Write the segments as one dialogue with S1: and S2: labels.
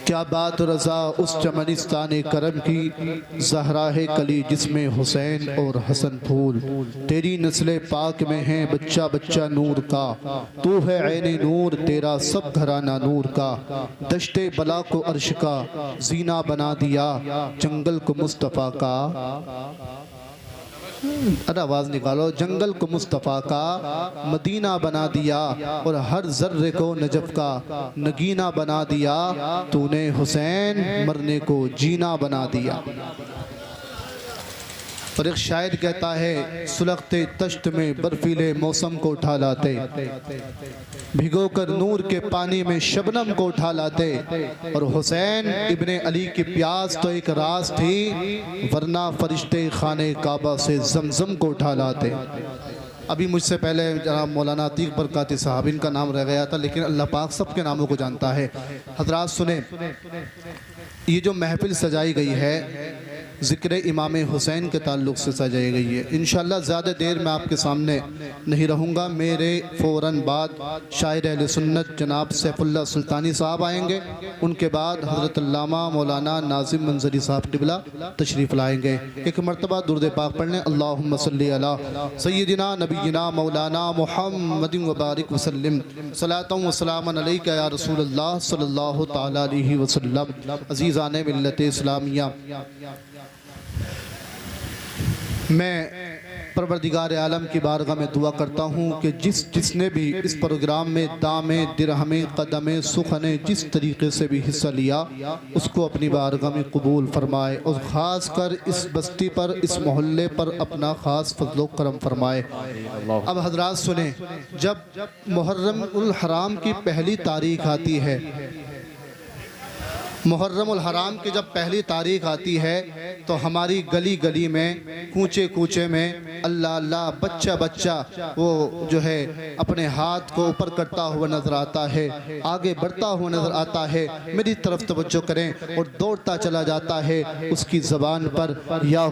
S1: क्या बात रज़ा उस चमनिस्तान करम की, ज़हरा है कली जिसमें हुसैन और हसन फूल। तेरी नस्ल पाक में है बच्चा बच्चा नूर का, तू है ऐने नूर तेरा सब घराना नूर का। दश्ते बला को अर्श का जीना बना दिया, जंगल को मुस्तफ़ा का, अरे आवाज़ निकालो, जंगल को मुस्तफ़ा का मदीना बना दिया, और हर जर्रे को नजफ का नगीना बना दिया। तूने हुसैन मरने को जीना बना दिया। और एक शायर कहता है, सुलगते तश्त में बर्फीले मौसम को उठा लाते, भिगोकर नूर के पानी में शबनम को उठा लाते। और हुसैन इब्ने अली की प्यास तो एक राज थी, वरना फरिश्ते खाने काबा से जमजम को उठा लाते। अभी मुझसे पहले जनाब मौलाना अतीक बरकाती साहब, इनका नाम रह गया था, लेकिन अल्लाह पाक सबके नामों को जानता है। हजरात सुने, ये जो महफिल सजाई गई है ज़िक्र इमाम हुसैन के ताल्लुक़ से सजाई गई है। इंशाअल्लाह ज़्यादा देर मैं आपके सामने नहीं रहूँगा। मेरे फ़ौरन बाद शायर अहले सुन्नत जनाब सैफुल्लाह सुल्तानी साहब आएंगे, उनके बाद हज़रत अल्लामा मौलाना नाज़िम मंजरी साहब क़िबला तशरीफ़ लाएंगे। एक मरतबा दुरूद पाक पढ़ लें, अल्लाहुम्मा सल्ली अला सय्यिदिना नबीना मौलाना मुहम्मदिन व बारिक वसल्लम, सलातन व सलामन अलैका या रसूलल्लाह सल्लल्लाहु तआला अलैहि वसल्लम। अज़ीज़ाने मिल्लत इस्लामिया, मैं परवरदिगार आलम की बारगाह में दुआ करता हूँ कि जिसने भी इस प्रोग्राम में दामे दिरहमे कदमे सुखने जिस तरीके से भी हिस्सा लिया, उसको अपनी बारगाह में कबूल फरमाए, और ख़ास कर इस बस्ती पर, इस मोहल्ले पर अपना ख़ास फजलो करम फरमाए। अब हजरात सुने, जब मुहर्रम उल हराम की पहली तारीख आती है, मुहर्रम उल हराम की जब पहली तारीख आती है, तो हमारी गली गली में, कूचे कूचे में अल्लाह अल्लाह बच्चा बच्चा वो जो है अपने हाथ को ऊपर करता हुआ नज़र आता है, आगे बढ़ता हुआ नज़र आता है। मेरी तरफ तवज्जो करें, और दौड़ता चला जाता है। उसकी ज़बान पर या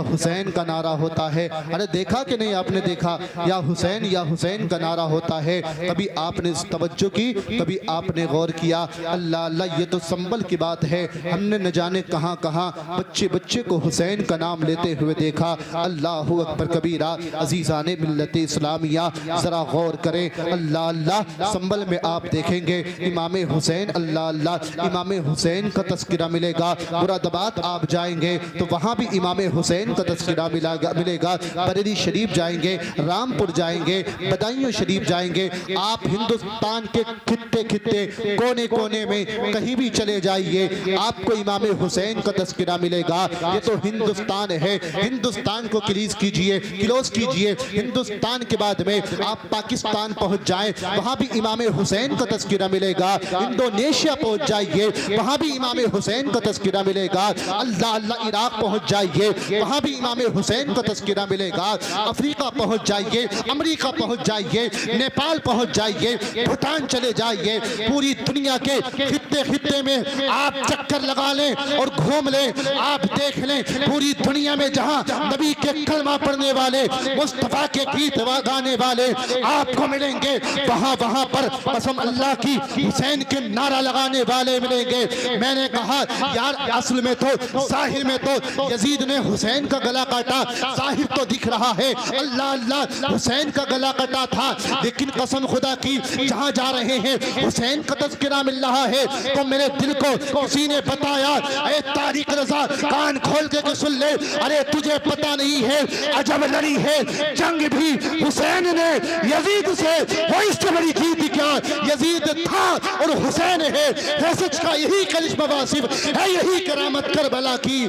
S1: हुसैन का नारा होता है। अरे देखा कि नहीं आपने देखा, या हुसैन का नारा होता है। कभी आपने तवज्जो की, कभी आपने गौर किया? अल्लाह अल्लाह, ये तो संबल की बात है। हमने न जाने कहाँ कहाँ बच्चे बच्चे को हुसैन का नाम लेते हुए देखा। अल्लाहु अकबर कबीरा। अजीज़ाने मिल्लत इस्लामिया, ज़रा गौर करें। अल्लाह अल्लाह, संबल में आप देखेंगे इमाम हुसैन, अल्लाह अल्लाह, इमाम हुसैन का तस्करा मिलेगा। मुरादाबाद आप जाएंगे तो वहाँ भी इमाम हुसैन का तस्करा मिलेगा। बरेली शरीफ जाएंगे, रामपुर जाएंगे, बदायूं शरीफ जाएंगे, आप हिंदुस्तान के खित्ते खित्ते कोने कोने में कहीं भी चले जाइए, आपको इमाम हुसैन का तस्करा मिलेगा। ये तो हिंदुस्तान है। हिंदुस्तान को क्लोज कीजिए। हिंदुस्तान के बाद में आप पाकिस्तान पहुंच जाएं, वहां भी इमाम हुसैन का तस्करा मिलेगा। इंडोनेशिया पहुंच जाइए, वहां भी इमाम हुसैन का तस्करा मिलेगा। अल्लाह अल्लाह, इराक पहुंच जाइए, वहां भी इमाम हुसैन का तस्करा मिलेगा। अफ्रीका पहुंच जाइए, अमेरिका पहुंच जाइए, नेपाल पहुंच जाइए, भूटान चले जाइए, पूरी दुनिया के खित्ते खित्ते में आप चक्कर लगा लें और घूम लें, आप देख लें, पूरी दुनिया में जहां नबी के कलमा पढ़ने वाले, मुस्तफा के गीत गाने वाले आपको मिलेंगे, वहां वहां पर कसम अल्लाह की हुसैन के नारा लगाने वाले मिलेंगे। मैंने कहा यार, असल में तो जाहिर में तो यजीद ने हुसैन का गला काटा, जाहिर तो दिख रहा है अल्लाह अल्लाह हुसैन का गला काटा था, लेकिन कसम खुदा की जहां जा रहे हैं हुसैन का तज़किरा मिल रहा है। तो मेरे दिल को किसी ने बताया, अरे तारिक रज़ा कान खोल के सुन ले, अरे तुझे पता नहीं है अजब लड़ी है जंग भी हुसैन ने यजीद से, वो इससे बड़ी जीत क्या, यजीद था और हुसैन है सच का यही करिश्मा वासिफ है, यही करामत करबला की।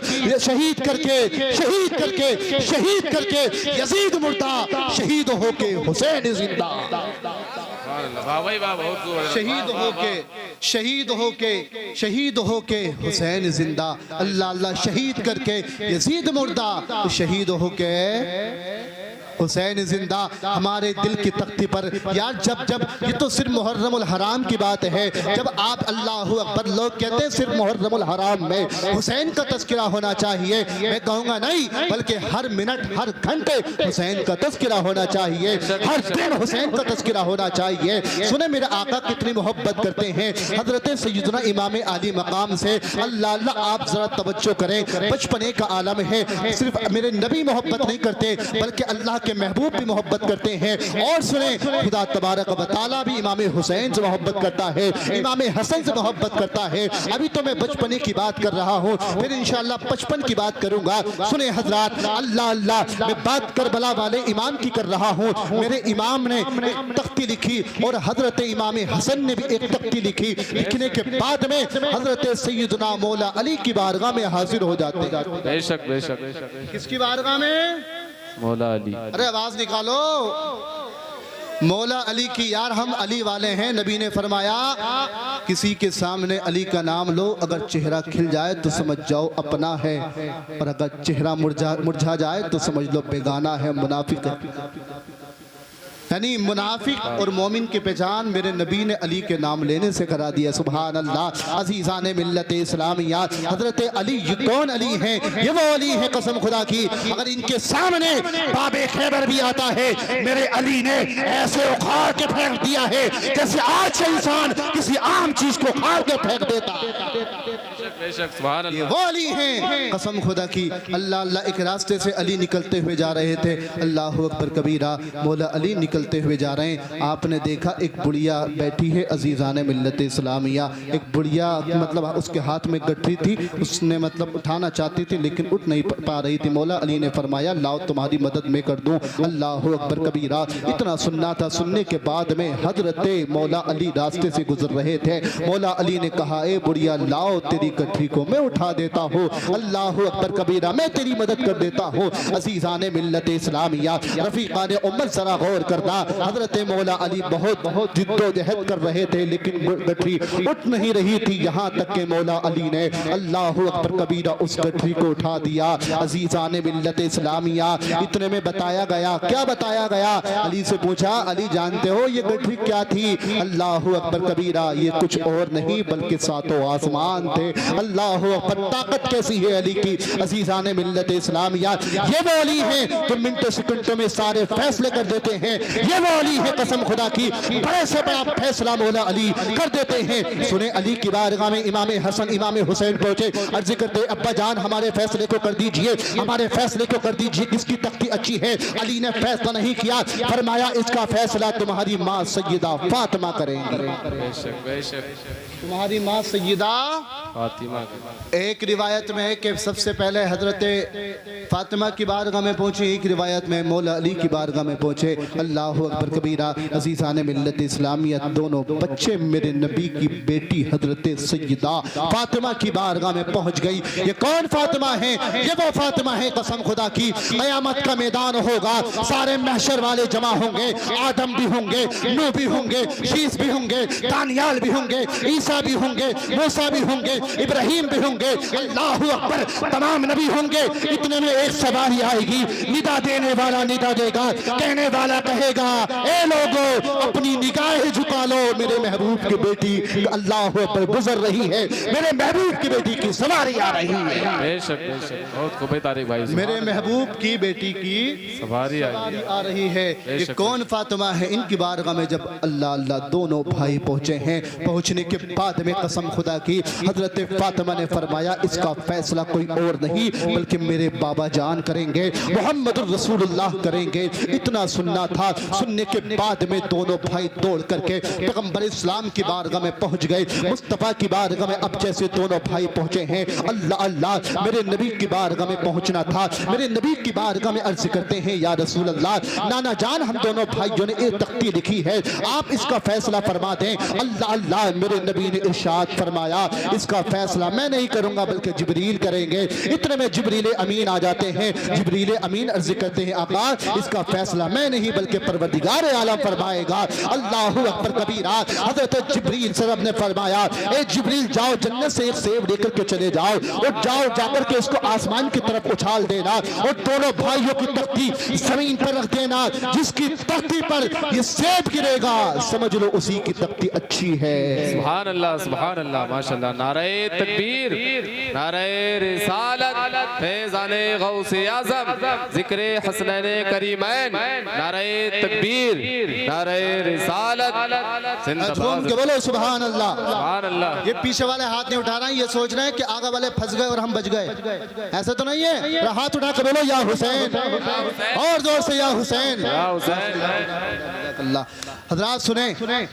S1: शहीद करके यजीद मुर्दा, शहीद होके हुसैन जिंदा। शहीद होके हुसैन जिंदा। अल्लाह अल्लाह, शहीद करके यजीद मुर्दा, शहीद होके हुसैन जिंदा हमारे दिल की तख्ती पर। यार जब जब ये तो सिर्फ मुहर्रमुल हराम की बात है, जब आप अल्लाहु अकबर लोग कहते हैं सिर्फ मुहर्रमुल हराम में हुसैन का तज़किरा होना चाहिए, मैं कहूँगा नहीं, बल्कि हर मिनट हर घंटे हुसैन का तज़किरा होना चाहिए, हर दिन हुसैन का तज़किरा होना चाहिए। सुने मेरे आका कितनी मोहब्बत करते हैं हजरत सैयदना इमाम आली मकाम से। अल्लाह अल्लाह, आप जरा तवज्जो करें, बचपने का आलम है। सिर्फ मेरे नबी मोहब्बत नहीं करते बल्कि अल्लाह के महबूब भी मोहब्बत करते हैं। और सुने खुदा तबारक व तआला भी इमाम हुसैन से मोहब्बत करता है, इमाम हसन से मोहब्बत करता है। अभी तो मैं बचपने की बात कर रहा हूँ, फिर इंशाअल्लाह बचपन की बात करूंगा। सुने हजरात, अल्लाह अल्लाह, मैं बात करबला वाले इमाम की कर रहा हूँ। मेरे इमाम ने एक तख्ती लिखी और हजरत इमाम हसन ने भी एक तख्ती लिखी। लिखने के बाद में हजरत सैयदना मौला अली की बारगाह में हाजिर हो जाते हैं।
S2: बेशक बेशक बेशक।
S1: किसकी बारगाह में?
S2: मौला अली।
S1: अरे आवाज निकालो, मौला अली की। यार हम अली वाले हैं। नबी ने फरमाया किसी के सामने अली का नाम लो, अगर चेहरा खिल जाए तो समझ जाओ अपना है, और अगर चेहरा मुरझा जाए तो समझ लो बेगाना है, मुनाफिक है। यानी मुनाफिक और मोमिन की पहचान मेरे नबी ने अली के नाम लेने से करा दिया। सुभान अल्लाह। अजीज़ान मिल्लत इस्लामिया, हजरत अली ये कौन अली हैं? ये वो अली है कसम खुदा की, अगर इनके सामने बाबे खैबर भी आता है, मेरे अली ने ऐसे उखाड़ के फेंक दिया है जैसे आज से इंसान किसी आम चीज को उखाड़ के फेंक देता। ये वो अली हैं कसम खुदा की। अल्लाह अल्लाह, एक रास्ते से अली निकलते हुए जा रहे थे, अल्लाह अकबर कबीरा, मौला अली निकलते हुए जा रहे हैं। आपने देखा एक बुढ़िया बैठी है, अजीज़ान मिल्लत इस्लामिया, एक बुढ़िया मतलब उसके हाथ में गठरी थी, उसने मतलब उठाना चाहती थी लेकिन उठ नहीं पा रही थी। मौला अली ने फरमाया लाओ तुम्हारी मदद मैं कर दूं। अल्लाह अकबर कबीरा। इतना सुनना था, सुनने के बाद में हजरत मौला अली रास्ते से गुजर रहे थे। मौला अली ने कहा ए बुढ़िया लाओ तेरी गठरी को मैं उठा देता हूँ। अल्लाह अकबर कबीरा, मैं तेरी मदद कर देता हूँ। अजीज़ान मिल्लत इस्लामिया, रफ़ीक़ान उम्मत जरा गौर करना। हजरत मौला अली बहुत बहुत जिद्दोजहद कर रहे थे लेकिन गठरी उठ नहीं रही थी, यहाँ तक के मौला अली ने अल्लाह अकबर कबीरा उस गठरी को उठा दिया। अजीज़ान मिल्लत इस्लामिया, इतने में बताया गया, क्या बताया गया? अली से पूछा अली जानते हो ये गठरी क्या थी? अल्लाह अकबर कबीरा, ये कुछ और नहीं बल्कि सातों आसमान थे। अल्लाह अकबर, ताकत कैसी है अली की। अजीज़ान मिल्लत इस्लामिया, ये वो अली हैं जो मिनटों सेकंडों में सारे फैसले कर देते हैं। ये वो अली है कसम खुदा की, बड़े से बड़ा फैसला मौला अली कर देते हैं। सुने अली की बारगाह में इमाम हसन इमाम हुसैन पहुंचे, अर्ज करते अब्बा जान हमारे फैसले को कर दीजिए, हमारे फैसले को कर दीजिए, किसकी तख्ती अच्छी है? अली ने फैसला नहीं किया, फरमाया इसका फैसला तुम्हारी माँ सैयदा फातिमा करेंगे। तुम्हारी माँ सैयदा फातिमा। एक रिवायत में है कि सबसे पहले हजरत फातिमा की बारगाह में पहुंचे, एक रिवायत में मौला अली की बारगाह में पहुंचे। अल्लाह अकबर कबीरा। अजीज़ान मिल्लत इस्लामिया, दोनों बच्चे मेरे नबी की बेटी हजरत सैयदा फातिमा की बारगाह में पहुंच गई। ये कौन फातिमा है? ये वो फातिमा है कसम खुदा की। क़यामत का मैदान होगा, सारे महशर वाले जमा होंगे, आदम भी होंगे, नूह भी होंगे, शीस भी होंगे, दानियाल भी होंगे, ईसा भी होंगे, मूसा भी होंगे, इब्राहिम भी होंगे, अल्लाह अकबर, तमाम नबी होंगे। इतने में एक सवारी आएगी, निदा देने वाला निदा देगा, कहने वाला कहेगा ए लोगो अपनी निगाहें झुका लो, मेरे महबूब की बेटी अल्लाह पर गुजर रही है, मेरे महबूब की बेटी की सवारी आ रही है।
S2: बेशक बेशक, बहुत खूब तारीफ भाई।
S1: मेरे महबूब की बेटी की सवारी आ रही है। ये कौन फातिमा है? इनकी बारगाह में जब अल्लाह अल्लाह दोनों भाई पहुंचे हैं, पहुंचने के बाद में कसम खुदा की हजरत फातिमा ने फरमाया इसका फैसला कोई और नहीं बल्कि मेरे बाबा जान करेंगे, मोहम्मद रसूलुल्लाह करेंगे। इतना सुनना था, सुनने के बाद में दोनों भाई दौड़ करके पैगंबर इस्लाम की बारगाह में पहुंच गए, मुस्तफा की बारगाह में। अब जैसे दोनों भाई पहुंचे हैं, अल्लाह अल्लाह, मेरे नबी की बारगाह में पहुंचना था। मेरे नबी की बारगाह में अर्ज करते हैं या रसूल अल्लाह, नाना जान हम दोनों भाइयों ने एक तख्ती लिखी है, आप इसका फैसला फरमा दें। अल्लाह अल्लाह, मेरे नबी ने इरशाद फरमाया इसका फैसला मैं नहीं करूंगा बल्कि जिब्रील करेंगे। इतने में जिब्रील अमीन आ जाते हैं। जिब्रील अमीन अर्ज करते हैं आका इसका फैसला मैं नहीं बल्कि परवरदिगार आलम फरमाएगा। अल्लाहु अकबर कबीरा। हजरत जिब्रील सरब ने फरमाया ए जिब्रील जाओ जन्नत से एक सेब लेकर के चले जाओ और जाओ जाकर के इसको आसमान की तरफ उछाल देना और दोनों भाइयों की तख्ती जमीन पर रख देना। जिसकी तख्ती पर ये सेब गिरेगा समझ लो उसी की तख्ती अच्छी है।
S2: सुभान अल्लाह माशाल्लाह। नारे तकबीर, नारे रिसालत, फैज़ाने गौसे आज़म, जिक्रे हसनैने करीमैन, नारे तकबीर, नारे रिसालत,
S1: झूम के बोलो सुभान अल्लाह।
S2: सुभान अल्लाह।
S1: ये पीछे वाले हाथ नहीं उठा रहे हैं, ये सोच रहे हैं कि आगे वाले फंस गए और हम बच गए, ऐसा तो नहीं है। हाथ उठा के बोलो या हुसैन, और जोर से या हुसैन। अल्लाह। हजरात सुने,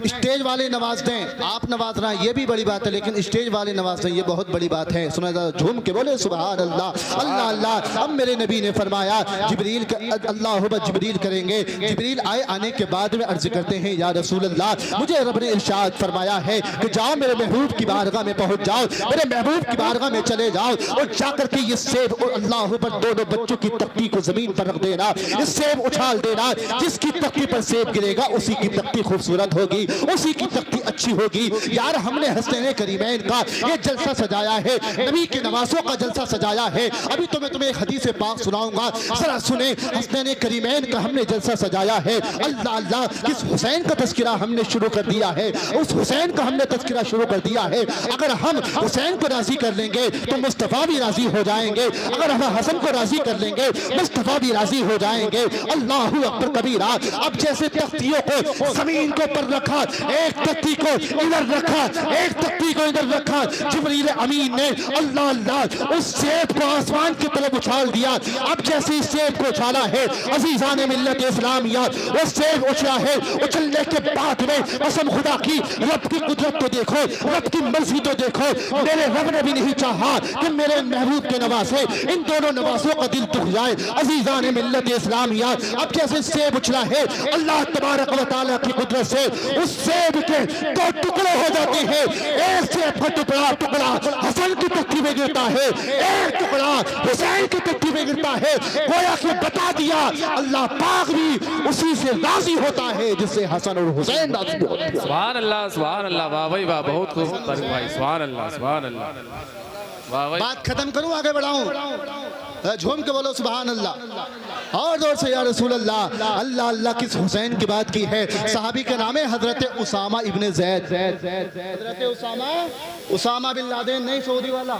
S1: स्टेज वाले नवाज दें, आप नवाज रहे ये भी बड़ी बात है, लेकिन स्टेज वाले नवाज दें ये बहुत बड़ी बात है। सुना झूम के बोले सुभान अल्लाह। अल्लाह अल्लाह। अब मेरे नबी ने फरमाया जिब्रील अल्लाह जिब्रील करेंगे। जिब्रील आने के बाद में अर्ज करते हैं या रसूल अल्लाह मुझे रब ने इरशाद फरमाया है कि जाओ मेरे महबूब की बारगाह में पहुंच जाओ, मेरे महबूब की बारगाह में चले जाओ और जाकर के ये सेब और अल्लाह पर दोनों बच्चों की तख्ती को जमीन पर रख देना, इस सेब उछाल देना। जिसकी तख्ती पर सेब गिरेगा उसी की तख्ती खूबसूरत होगी, उसी की तख्ती अच्छी होगी। यार हमने हसनैन करीमैन का ये जलसा सजाया है, नबी के नवासों का जलसा सजाया है। अभी तो मैं तुम्हें एक हदीस पाक सुनाऊंगा, जरा सुने। हसनैन करीमैन का हमने जलसा सजाया है। अल्लाह अल्लाह। किस हुसैन का तज़किरा हमने शुरू कर दिया है, उस हुसैन का हमने तज़किरा शुरू कर दिया है। अगर हम हुसैन को राजी कर लेंगे तो मुस्तफ़ा भी राजी हो जाएंगे, अगर हम हसन को राजी कर लेंगे मुस्तफ़ा भी राजी हो जाएंगे। अल्लाहु अकबर कबीरा। अब जैसे तख्तियों को जमीन के ऊपर रखा, एक तख्ती को इधर रखा, एक तख्ती को इधर रखा, जिब्रील अमीन ने अल्लाह अल्लाह उस सेब को आसमान की तरफ उछाल दिया। अब जैसे इस सेब को उछाला है अजीज़ान मिल्लत इस्लामिया, वो सेब उछला है, उछलने के बाद में कसम खुदा की रब की कुदरत तो देखो, रब की मर्जी तो देखो। मेरे रब ने भी नहीं चाहा कि मेरे महबूब के नवासे इन दोनों नवासों का दिल दुख जाए। अजीज़ान मिल्लत इस्लामिया। अब जैसे सेब उछला है अल्लाह तबारक व तआला की कुदरत से उस सेब के दो टुकड़े हो जाते हैं। एक सेब का टुकड़ा हसन की तख्ती में गिरता है, एक टुकड़ा हुसैन की तख्ती में गिरता है। गोया कि बता दिया अल्लाह पाक भी उसी से राजी होता है जिससे हसन और हुसैन राजी होते हैं।
S2: सुभान अल्लाह वाह भाई वाह, बहुत खूब भाई। सुभान अल्लाह वाह भाई।
S1: बात खत्म करूं आगे बढ़ाऊं? झूम के बोलो सुभान अल्लाह, और जोर से या रसूल अल्लाह। अल्लाह अल्लाह। किस हुसैन की बात की है? सहाबी का नाम है हजरत उसामा इब्ने ज़ैद। हजरत उसामा बिन लादेन नहीं, सऊदी वाला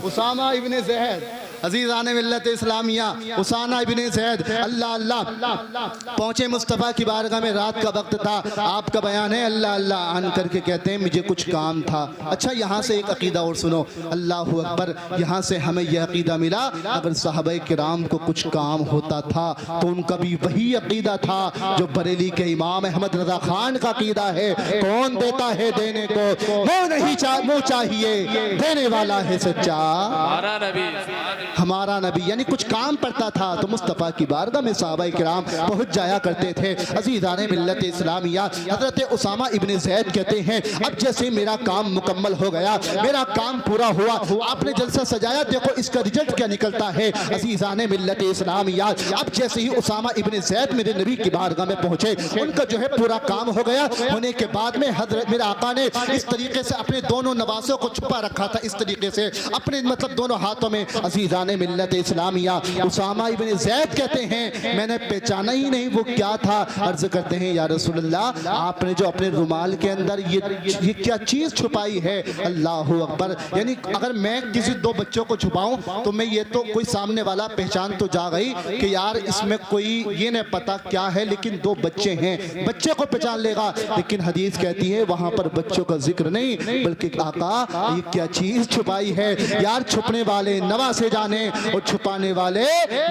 S1: उसामा इब्ने ज़ैद। अजीज़ान मिल्लत इस्लामिया उसामा इब्ने ज़ैद। अल्लाह अल्लाह। पहुंचे मुस्तफ़ा की बारगाह में, रात का वक्त था। आपका बयान है अल्लाह अल्लाह आन करके कहते हैं मुझे कुछ काम था। अच्छा यहाँ से एक अकीदा और सुनो, अल्लाह अकबर। यहाँ से हमें यह अकीदा मिला अगर सहाबाए किराम को कुछ काम होता था तो उनका भी वही अकीदा था जो बरेली के इमाम अहमद रजा खान का अकीदा है। कौन देता है देने को, वो नहीं वो चाहिए, देने वाला है सच्चा हमारा नबी। यानी कुछ काम पड़ता था तो मुस्तफ़ा की बारगाह में सहाबाए किराम पहुंच जाया करते थे। अज़ीज़ान मिल्लत इस्लामिया। हज़रत उसामा इब्ने ज़ैद कहते हैं अब जैसे मेरा काम मुकम्मल हो गया, मेरा काम पूरा हुआ, आपने जलसा सजाया, देखो इसका रिजल्ट क्या निकलता है। अज़ीज़ान मिल्लत इस्लामिया। अब जैसे ही उसामा इब्ने ज़ैद मेरे नबी की बारगाह में पहुंचे, उनका जो है पूरा काम हो गया। होने के बाद में हज़रत मेरे आका ने इस तरीके से अपने दोनों नवासों को छुपा रखा था, इस तरीके से अपने मतलब दोनों हाथों में। अज़ीज़ान मिल्लत इस्लामिया। उसामा इब्ने ज़ैद कहते हैं मैंने पहचाना ही नहीं वो क्या था। अर्ज करते हैं या रसूल अल्लाह आपने जो अपने रुमाल के अंदर ये क्या चीज़ छुपाई है। अल्लाह अकबर। यानी अगर मैं किसी दो बच्चों को छुपाऊं तो मैं ये तो कोई सामने वाला पहचान तो जा गई कि यार इसमें कोई ये नहीं पता क्या है, लेकिन दो बच्चे हैं, बच्चे को पहचान लेगा। लेकिन हदीस कहती है वहां पर बच्चों का जिक्र नहीं, बल्कि आका ये क्या चीज़ छुपाई है। यार छुपने वाले नवासे जाने जाने और छुपाने वाले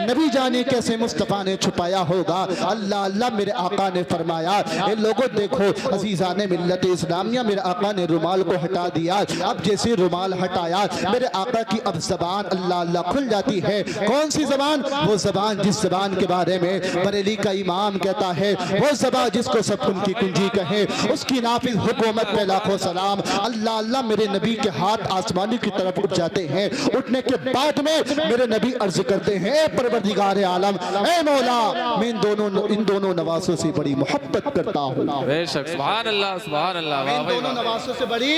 S1: नबी जाने कैसे मुस्तफ़ा ने छुपाया होगा। अल्लाह अल्लाह मेरे आका ने फरमाया, ए लोगों देखो अजीज़ाने मिल्लत इस्लामिया, मेरे आका ने रुमाल को हटा दिया। अब जैसे रुमाल हटाया मेरे आका की अब ज़बान अल्लाह अल्लाह खुल जाती है। कौन सी ज़बान? वो ज़बान जिस ज़बान के बारे में बरेली का इमाम कहता है, वो ज़बान जिसको सब उनकी कुंजी कहे, उसकी नाफिज हुकूमत पे लाखों सलाम। अल्लाह अल्लाह मेरे नबी के हाथ आसमानी की तरफ उठ जाते हैं। उठने के बाद में मेरे नबी अर्ज करते हैं, परवरदिगार आलम, ए मौला, मैं इन दोनों नवासों से बड़ी मोहब्बत करता हूँ।
S2: बेशक, सुभान अल्लाह, सुभान अल्लाह।
S1: मैं इन दोनों नवासों से बड़ी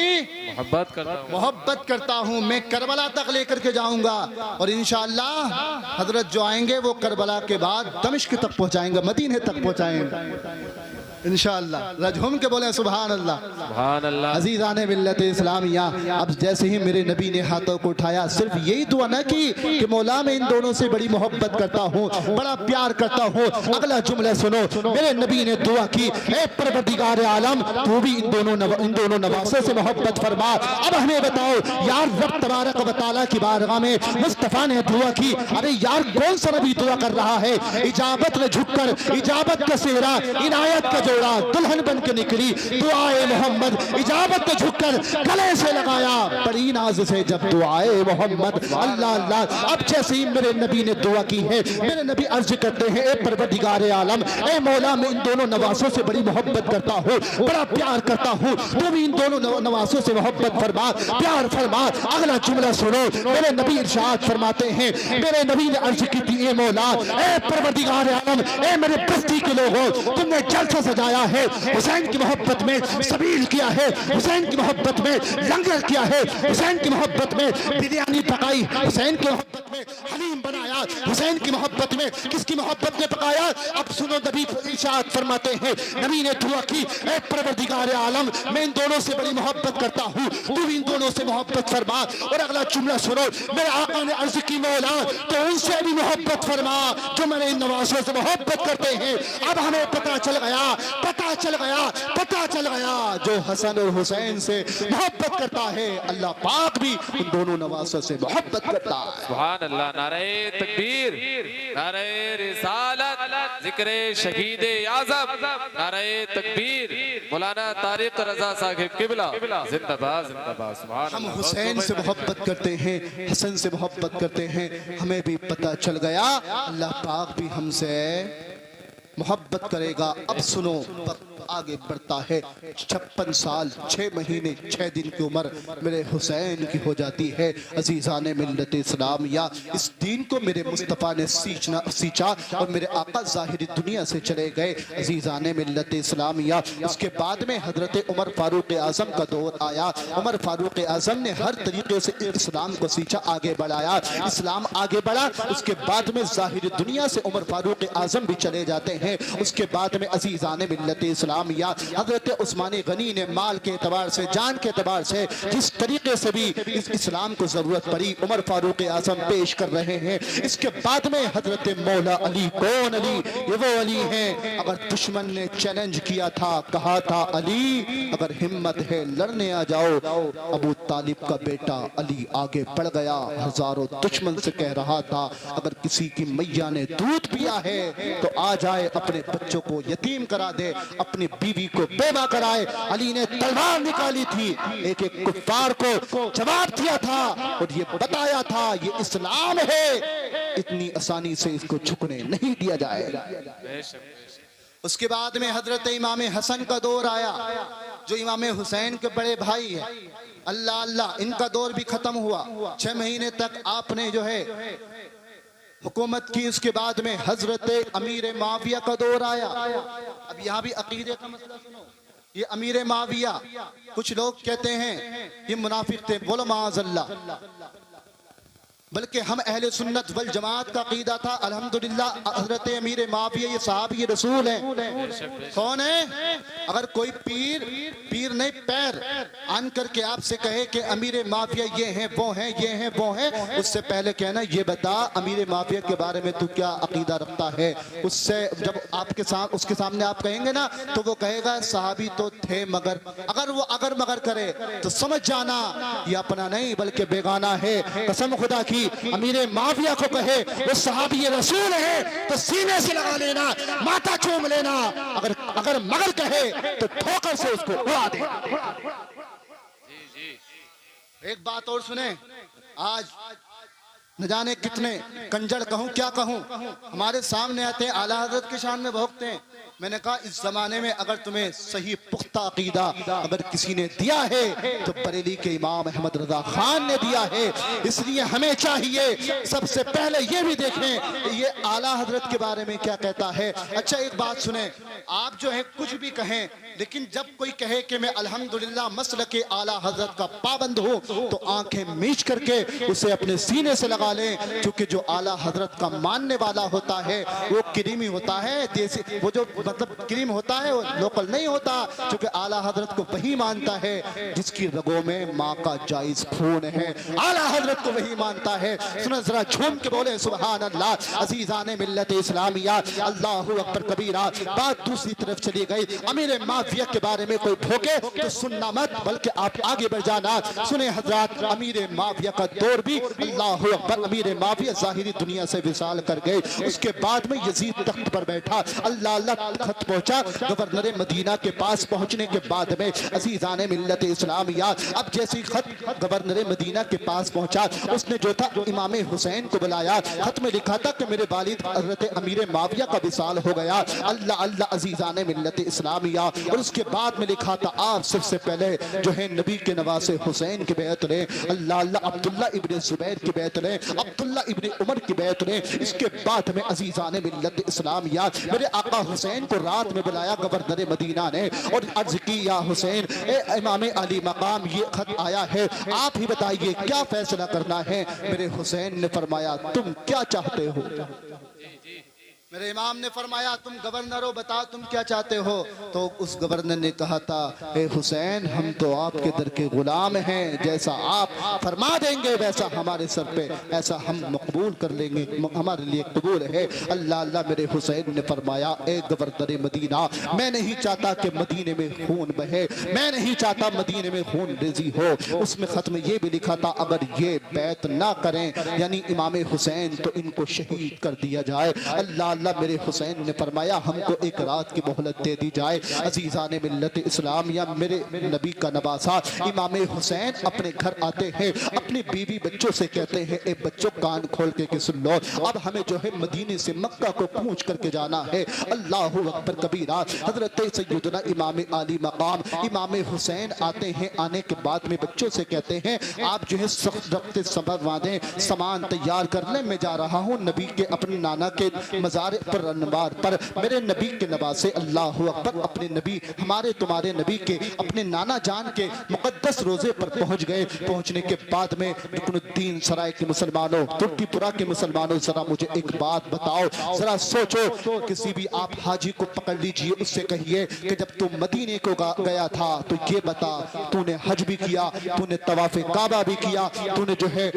S2: मोहब्बत
S1: करता हूँ। मैं करबला तक लेकर के जाऊंगा और इंशाअल्लाह हजरत जो आएंगे वो करबला के बाद दमिश्क तक पहुंचाएंगे, मदीने तक पहुंचाएंगे इंशाअल्लाह। रजहुम के बोले सुभान अल्लाह,
S2: सुभान अल्लाह।
S1: अजीज़ाने मिल्लत इस्लामिया, अब जैसे ही मेरे नबी ने हाथों को उठाया, सिर्फ यही दुआ न की कि मौला मैं इन दोनों से बड़ी मोहब्बत करता हूँ, बड़ा प्यार करता हूँ। अगला जुमला सुनो, मेरे नबी ने दुआ की, ए परवरदिगार आलम, तू भी इन दोनों नवासों से मोहब्बत फरमा। अब हमें बताओ यार, रब तबारक व तआला की बारगाह में मुस्तफ़ा ने दुआ की। अरे यार, कौन सा नबी दुआ कर रहा है? इजाबत ने झुककर, इजाबत का सेहरा, इनायत का दुल्हन बन के निकली, दुआए मोहम्मद इजाबत ने झुककर गले से लगाया बड़ी नाज से जब दुआए मोहम्मद। अल्लाह अल्लाह। अब जैसे ही मेरे नबी ने दुआ की है, मेरे नबी अर्ज करते हैं, ए परवरदिगार आलम, ए मौला मैं इन दोनों नवासों से बड़ी मोहब्बत करता हूँ, बड़ा प्यार करता हूँ, तू भी इन दोनों नवासों से मोहब्बत फरमा, प्यार फरमा। अगला जुमला सुनो, मेरे नबी इरशाद फरमाते हैं, मेरे नबी ने अर्ज की थी, ए मौला, ए परवरदिगार आलम, ए मेरे बस्ती के लोगों, तुमने जलसा सजाया है, हुसैन की मोहब्बत में सबील किया है, हुसैन की मोहब्बत में लंगर किया है, हुसैन की मोहब्बत में बिरयानी पकाई, हुसैन की मोहब्बत में हलीम बनाया, हुसैन की मोहब्बत में किसकी मोहब्बत में पकाया? अब सुनो, नबी इरशाद फरमाते हैं, नबी ने दुआ की, ए परवरदिगार आलम, मैं इन दोनों से बड़ी मोहब्बत करता हूँ, तू भी इन दोनों से मोहब्बत फरमा। और अगला जुमला सुनो, मेरे आका ने अर्ज की, मौला तो उनसे भी मोहब्बत फरमा जो मेरे इन नवासों से मोहब्बत करते हैं। अब हमें पता चल गया जो हसन और हुसैन से मोहब्बत करता है, अल्लाह पाक भी उन दोनों नवासों से मोहब्बत करता है।
S2: सुभान अल्लाह। नारे तकबीर, नारे रिसालत, जिक्रे शहीद आज़म, नारे तकबीर। मौलाना तारिक रज़ा साहिब किबला जिंदाबाद, जिंदाबाद। सुभान
S1: हम
S2: अल्लाह।
S1: हुसैन से मोहब्बत करते हैं, हसन से मोहब्बत करते हैं, हमें भी पता चल गया अल्लाह पाक भी हमसे मोहब्बत करेगा। अब सुनो, आगे बढ़ता है। 56 साल 6 महीने 6 दिन की उम्र मेरे हुसैन की हो जाती है। अजीज़ाने मिल्लत इस्लाम, या इस दीन को मेरे मुस्तफ़ा ने सींचा और मेरे आका ज़ाहिरी दुनिया से चले गए। अजीज़ाने मिल्लत इस्लाम, या उसके बाद में हज़रत उमर फ़ारूक आज़म का दौर आया। उमर फ़ारूक आज़म ने हर तरीके से इस्लाम को सींचा, आगे बढ़ाया, इस्लाम आगे बढ़ा। उसके बाद में ज़ाहिरी दुनिया से उमर फ़ारूक आज़म भी चले जाते हैं। उसके बाद में अजीज़ाने मिल्लत इस्लाम, या हज़रत उस्मानी गनी ने माल के एतबार से, जान के एतबार से, जिस तरीके से भी इस इस्लाम को ज़रूरत पड़ी, उमर फ़ारूक आज़म पेश कर रहे हैं। इसके बाद में हज़रत मौला अली, कौन अली? ये वो अली हैं, अगर दुश्मन ने चैलेंज किया था, कहा था अली अगर हिम्मत है लड़ने आ जाओ, अबू तालिब का बेटा अली आगे बढ़ गया। हजारों दुश्मन से कह रहा था, अगर किसी की मैया ने दूध पिया है तो आ जाए, अपने बच्चों को यतीम करा दे, अपनी बीवी को बेवा कराए। अली ने तलवार निकाली थी, एक एक कुफ्फार को जवाब दिया था और ये बताया था ये इस्लाम है, इतनी आसानी से इसको झुकने नहीं दिया जाएगा। उसके बाद में हजरत इमाम हसन का दौर आया, जो इमाम हुसैन के बड़े भाई है। अल्लाह अल्लाह, इनका दौर भी खत्म हुआ। 6 महीने तक आपने जो है हुकूमत की। उसके बाद में हजरत अमीर माविया का दौर आया। अब यहाँ भी अकीदे का मसला सुनो, ये अमीर माविया, कुछ लोग कहते हैं ये मुनाफिक थे, बोलो माअज़ल्लाह, बल्कि हम अहले सुन्नत वल जमात का अकीदा था अल्हम्दुलिल्लाह। हजरत अमीर माविया ये साहबी रसूल हैं। कौन है? अगर कोई पीर नहीं पैर आन करके आपसे कहे कि अमीर माविया ये हैं वो हैं, ये हैं वो हैं, उससे पहले कहना ये बता अमीर माविया के बारे में तू क्या अकीदा रखता है। उससे जब उसके सामने आप कहेंगे ना, तो वो कहेगा साहबी तो थे मगर, अगर वो अगर मगर करे तो समझ जाना ये अपना नहीं बल्कि बेगाना है। कसम खुदा की
S3: की अमीर माविया को कहे वो सहाबी रसूल है तो सीने से लगा लेना, माथा चूम लेना, अगर अगर मगर कहे तो ठोकर से उसको उड़ा दे।
S1: एक बात और सुने, आज न जाने कितने कंजर कहूं क्या कहूं हमारे सामने आते हैं, आला हजरत की शान में भोंकते हैं। मैंने कहा इस जमाने में अगर तुम्हें सही पुख्ता अकीदा अगर किसी ने दिया है तो बरेली के इमाम अहमद रजा खान ने दिया है। इसलिए हमें चाहिए सबसे पहले ये भी देखें ये आला हजरत के बारे में क्या कहता है। अच्छा एक बात सुने, आप जो है कुछ भी कहें, लेकिन जब कोई कहे कि मैं अल्हम्दुलिल्लाह मसलक के आला हजरत का पाबंद हूँ तो आंखें मीच करके उसे अपने सीने से लगा लें, क्योंकि जो आला हजरत का मानने वाला होता है वो क्रीमी होता है, देसी वो जो मतलब क्रीम होता है वो लोकल नहीं होता, क्योंकि आला हजरत को वही मानता है जिसकी रगों में माँ का जायज खून है, आला हजरत को वही मानता है। सुनो जरा झूम के बोले सुभान अल्लाह। अजीजाने मिल्लत इस्लामिया अल्लाहु अकबर कबीरा। बात दूसरी तरफ चली गई, अमीर माविया के बारे में कोई भोगे तो सुनना मत, बल्कि आप आगे बढ़ जाना। सुने हजरात, अमीर माविया का दौर भी अल्लाहु अकबर, अमीर माविया ज़ाहिरी दुनिया से विसाल कर गए। उसके बाद में यजीद तख्त पर बैठा, अल्लाह अल्लाह खत पहुंचा गवर्नर मदीना के पास। पहुंचने के बाद में अजीजाने मिल्लत इस्लामिया, अब जैसे खत गवर्नर मदीना के पास पहुंचा उसने जो था इमाम हुसैन को बुलाया। खत में लिखा था कि मेरे वालिद हज़रत अमीर माविया का विसाल हो गया। अल्लाह अल्लाह अजीजाने मिल्लत इस्लामिया। और उसके बाद में लिखा था आप सबसे पहले जो है नबी के नवासे हुसैन की बैत लें, अल्लाह अल्लाह अब्दुल्ला इब्ने जुबैर की बैत लें, अब्दुल्ला इब्ने उमर की बैत लें। इसके बाद में अजीजाने मिल्लत इस्लामिया मेरे आका हुसैन को रात में बुलाया गवर्नर मदीना ने और अर्ज की या हुसैन ए इमाम अली मकाम ये खत आया है, आप ही बताइए क्या फैसला करना है। मेरे हुसैन ने फरमाया तुम क्या चाहते हो। मेरे इमाम ने फरमाया तुम गवर्नर हो, बताओ तुम क्या चाहते हो। तो उस गवर्नर ने कहा था ए हुसैन हम तो आपके दर के गुलाम हैं, जैसा आप फरमा देंगे वैसा हमारे सर पे ऐसा हम मकबूल कर लेंगे, हमारे लिए कबूल है। अल्लाह अल्लाह मेरे हुसैन ने फरमाया ए गवर्नर मदीना, मैं नहीं चाहता कि मदीने में खून बहे, मैं नहीं चाहता मदीने में खून रेजी हो। उसमें खत में ये भी लिखा था अगर ये बैत ना करें यानी इमाम हुसैन तो इनको शहीद कर दिया जाए। अल्लाह अल्लाह मेरे हुसैन ने फरमाया हमको एक रात की मोहलत दे दी जाए। अजीजाने मिल्लत इस्लाम या मेरे नबी का नवासा इमाम हुसैन अपने घर आते हैं, अपनी बीवी बच्चों से कहते हैं ए बच्चों कान खोल के सुन लो, अब हमें जो है मदीने से मक्का को कूच करके जाना है। अल्लाहु अकबर कबीरा। हजरत सैयदना इमाम अली मकाम इमाम हुसैन आते हैं, आने के बाद में बच्चों से कहते हैं आप जो है सख्त रखते सबर बांधे, सामान तैयार कर ले, मैं जा रहा हूँ नबी के अपने नाना के मजार पर अनवार पर मेरे नबी के नवासे अल्लाहु अकबर अपने नबी हमारे तुम्हारे नबी के अपने नाना जान के मुकद्दस रोजे पर पहुंच गए। पहुंचने के बाद में रुकनुद्दीन सराय के मुसलमानों, तुर्कीपुरा के मुसलमानों जरा मुझे एक बात बताओ, जरा सोचो, किसी भी आप हाजी को पकड़ लीजिए, उससे कहिए कि जब तू मदीने को गया था तो ये बता तूने हज भी किया, तूने तवाफ़े काबा भी किया, तूने जो है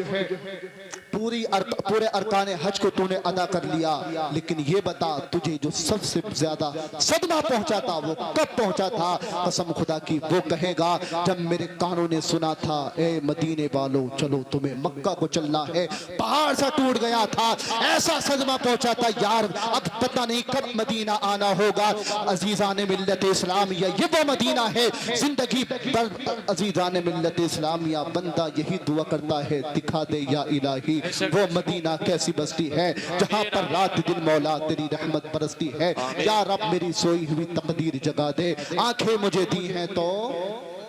S1: पूरे अरकान हज को तूने अदा कर लिया, लेकिन ये बता तुझे जो सबसे ज्यादा सदमा पहुंचा था वो कब पहुंचा था। कसम खुदा की वो कहेगा जब मेरे कानों ने सुना था ए मदीने वालों चलो तुम्हें मक्का को चलना है, पहाड़ सा टूट गया था, ऐसा सदमा पहुंचा था यार अब पता नहीं कब मदीना आना होगा। अजीजान मिल्लत इस्लामिया ये वो मदीना है जिंदगी भर अजीजान मिल्लत इस्लामिया बंदा यही दुआ करता है दिखा दे या इलाही वो मदीना कैसी बस्ती है जहाँ पर रात दिन मौला तेरी रहमत बरसती है। या रब मेरी सोई हुई तकदीर जगा दे, आंखें मुझे दी हैं तो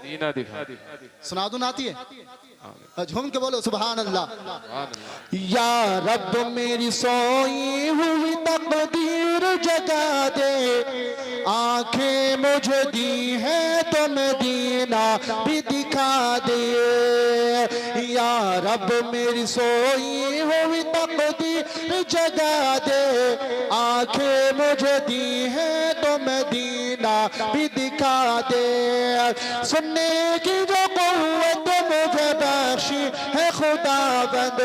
S2: दीना दिखा।
S1: सुना दूं आती है, झूम के बोलो सुभान अल्लाह।
S3: या रब मेरी सोई हुई तकदीर जगा दे, आंखें मुझे दी है तो मदीना भी दिखा दे। या रब मेरी सोई हुई तकदीर जगा दे, आंखें मुझे दी है तो मदीना भी दिखा दे। सुनने की जो क़ुव्वत मुझे बख्शी है खुदावंद,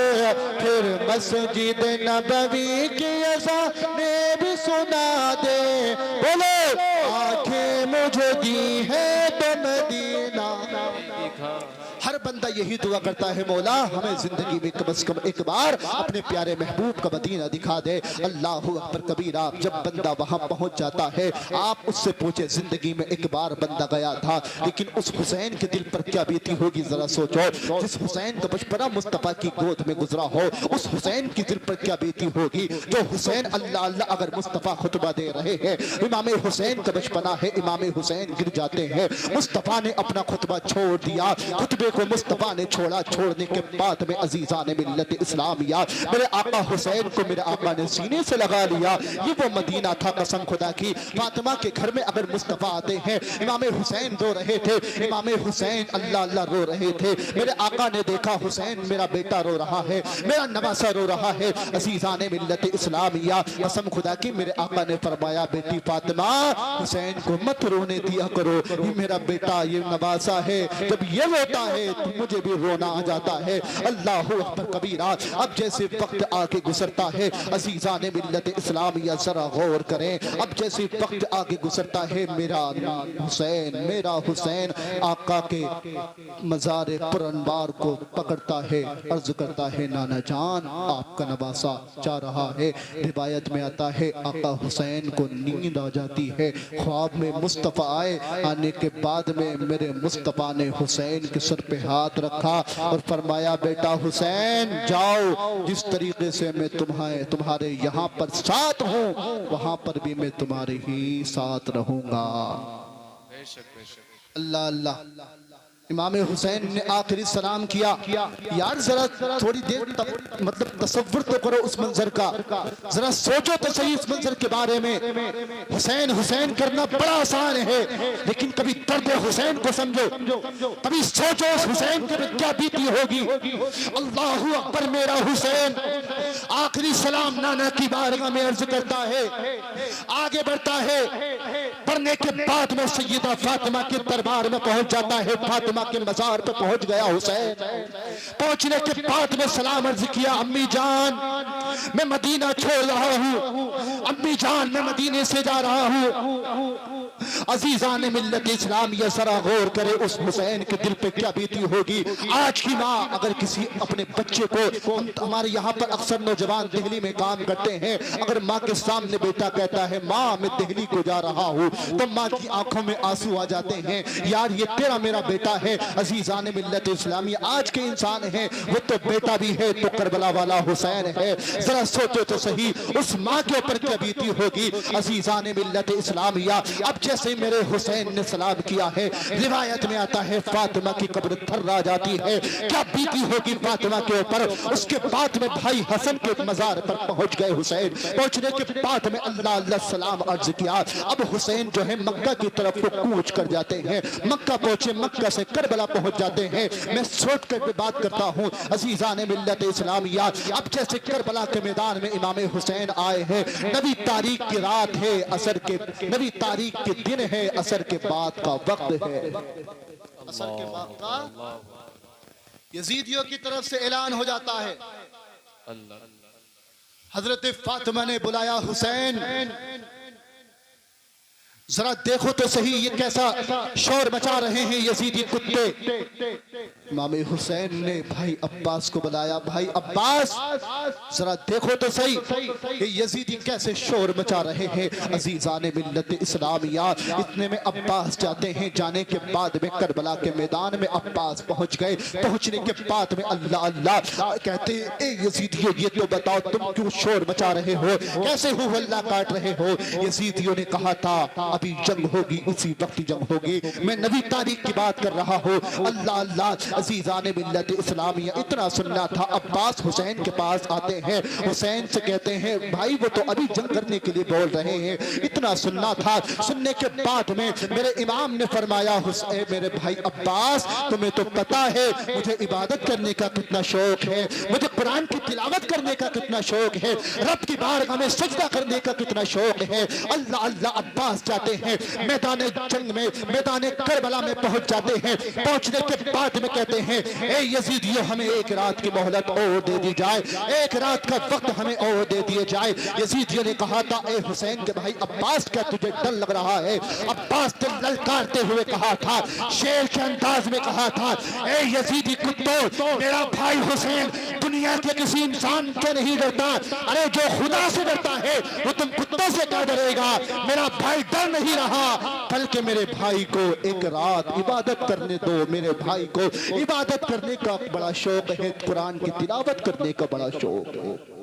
S3: फिर मस्जिद नबवी की अज़ाने भी सुना दे। बोलो आंखें मुझे दी है तो मदीना। हर बंदा
S1: यही दुआ करता है मौला हमें जिंदगी में कम से कम एक बार अपने प्यारे महबूब का मदीना दिखा दे। अल्लाह अकबर कबीरा। जब बंदा वहां पहुंच जाता है, आप उससे पूछे जिंदगी में एक बार बंदा गया था, लेकिन उस हुसैन के दिल पर क्या बीती होगी जरा सोचो। जिस हुसैन का बचपना मुस्तफा की गोद में गुजरा हो, उस हुसैन के दिल पर क्या बीती होगी। जो हुसैन अल्लाह अल्लाह अगर मुस्तफा खुतबा दे रहे हैं, इमाम हुसैन का बचपना है, इमाम हुसैन गिर जाते हैं, मुस्तफा ने अपना खुतबा छोड़ दिया, खुतबे को मुस्तफा ने छोड़ा, छोड़ने के बाद में अजीजा ने मिल्लत इस्लामिया मेरे आका हुसैन को मेरे आका ने सीने से लगा लिया। ये वो मदीना था कसम खुदा की। फातिमा के घर में अगर मुस्तफा आते हैं, इमाम हुसैन रो रहे थे, इमाम हुसैन अल्लाह अल्लाह रो रहे थे, मेरे आका ने देखा हुसैन मेरा बेटा रो रहा है, मेरा नवासा रो रहा है। अजीजा ने मिल्लत इस्लामिया कसम खुदा की मेरे आका ने फरमाया बेटी फातिमा हुसैन को मत रोने दिया करो, ये मेरा बेटा ये नवासा है, जब ये रोता है तो मुझे भी रोना आ जाता है। अल्लाह अकबर कबीरा। अब जैसे वक्त आगे गुजरता है, अजीजा ने मिल्लत इस्लामिया जरा गौर करें, अब जैसे वक्त आगे गुजरता है, मेरा हुसैन आका के मज़ार पुरनवार को पकड़ता है, अर्ज करता है नाना जान आपका नवासा जा रहा है। रिवायत में आता है आका हुसैन को नींद आ जाती है, ख्वाब में मुस्तफ़ा आए, आने के बाद में मेरे मुस्तफ़ा ने हुसैन के सर पे हाथ रखा और फरमाया बेटा हुसैन जाओ, जिस तरीके से मैं तुम्हारे यहाँ पर साथ हूँ, वहाँ पर भी मैं तुम्हारे ही साथ रहूंगा। अल्लाह अल्लाह। इमाम हुसैन ने आखिरी सलाम किया। यार जरा थोड़ी देर मतलब तसव्वुर तो करो उस मंजर का, जरा सोचो तो सही इस मंजर के बारे में। हुसैन हुसैन करना बड़ा आसान है, लेकिन कभी दर्द हुसैन को समझो, कभी सोचो उस हुसैन के क्या बीती होगी। अल्लाहू अकबर मेरा हुसैन आखिरी सलाम नाना की बारगाह में अर्ज करता है, आगे बढ़ता है, बढ़ने के बाद में सैयदा फातिमा के दरबार में पहुंच जाता है, फातिमा के मजार पे पहुंच गया हुसैन। पहुंचने के बाद में सलाम अर्ज किया अम्मी जान मैं मदीना छोड़ रहा हूँ, अम्मी जान मैं मदीने से जा रहा हूँ। अजीजा ने मिल्लत इस्लामिया जरा गौर करे उस हुसैन के दिल पे क्या बीती होगी। आज की माँ अगर किसी अपने बच्चे को, हमारे यहाँ पर अक्सर नौजवान दिल्ली में काम करते हैं, अगर माँ के सामने बेटा कहता है माँ मैं दिल्ली को जा रहा हूँ, तो माँ की आंखों में आंसू आ जाते हैं, यार ये तेरा मेरा बेटा है। अजीजा ने मिल्लत इस्लामिया आज के इंसान है, वो तो बेटा भी है तो करबला वाला हुसैन है। जरा सोचो तो सही उस माँ के ऊपर क्या बीती होगी। अजीजा ने मिल्लत इस्लामिया अब जैसे मेरे हुसैन ने सलाम किया है, रिवायत में आता है फातिमा की कब्र थर्रा जाती है, क्या बीती होगी फातिमा के ऊपर। उसके बाद में भाई हसन के मजार पर पहुंच गए हुसैन। पहुंचने के बाद में अल्लाह अल्लाह सलाम अर्ज किया। अब हुसैन जो है मक्का की तरफ को कूच कर जाते हैं, मक्का पहुंचे, मक्का से करबला पहुंच जाते हैं। मैं सोच कर बात करता हूं अजीजा ने मिल्लत इस्लामिया अब जैसे करबला के मैदान में इमाम हुसैन आए हैं, नबी तारीख की रात है, असर के नबी तारीख के दिन है, असर के बाद का वक्त है। असर के बाद का यजीदियों की तरफ से ऐलान हो जाता है। हजरत फातिमा ने बुलाया हुसैन जरा देखो तो सही ये कैसा शोर मचा रहे हैं यजीदी कुत्ते। इमाम हुसैन ने भाई अब्बास को बुलाया, भाई अब्बास जरा देखो तो सही ये यजीदी कैसे शोर मचा रहे हैं। अजीजा ने मिल्लत इस्लामिया इतने में अब्बास जाते हैं, जाने के बाद में करबला के मैदान में अब्बास पहुंच गए। पहुंचने के बाद में अल्लाह अल्लाह कहते ए यजीदियों ये तो बताओ तुम क्यों शोर मचा रहे हो, कैसे हो हल्ला काट रहे हो। यजीदियों ने कहा था अभी जंग होगी, उसी वक्त जंग होगी, मैं नबी तारीख की बात कर रहा हूँ। अल्लाह अल्लाह अजीजा ने मिल्लत इस्लामिया इतना सुनना था। अब्बास हुसैन के पास आते हैं, हुसैन से कहते हैं भाई वो तो अभी जंग करने के लिए बोल रहे हैं, इतना सुनना था। सुनने के बाद में मेरे इमाम ने फरमाया हुसैन मेरे भाई अब्बास तुम्हें तो पता है मुझे इबादत करने का कितना शौक है, मुझे कुरान की तिलावत करने का कितना शौक है, रब की बारगाह में सजदा करने का कितना शौक है। अल्लाह अल्लाह अब्बास जाते
S3: जाते हैं, मैदान जंग में, मैदान करबला में पहुंच जाते हैं। पहुंचने के बाद में कहते हैं, ए यजीदियों हमें एक रात की मोहलत और दे दी जाए, एक रात का वक्त हमें और दे दिए जाए। यजीदियों ने कहा था, ए हुसैन के भाई अब्बास, क्या तुझे डर लग रहा है? अब्बास ने ललकारते हुए कहा था, शेर के अंदाज में कहा था, ए यजीदी कुत्तों, मेरा भाई हुसैन दुनिया के किसी इंसान से नहीं डरता, अरे जो खुदा से डरता है वो तुम कुत्तों से क्या डरेगा? मेरा भाई डर नहीं रहा, बल्कि मेरे भाई को एक रात इबादत करने दो। मेरे भाई को इबादत करने का बड़ा शौक है, कुरान की तिलावत करने का बड़ा शौक है।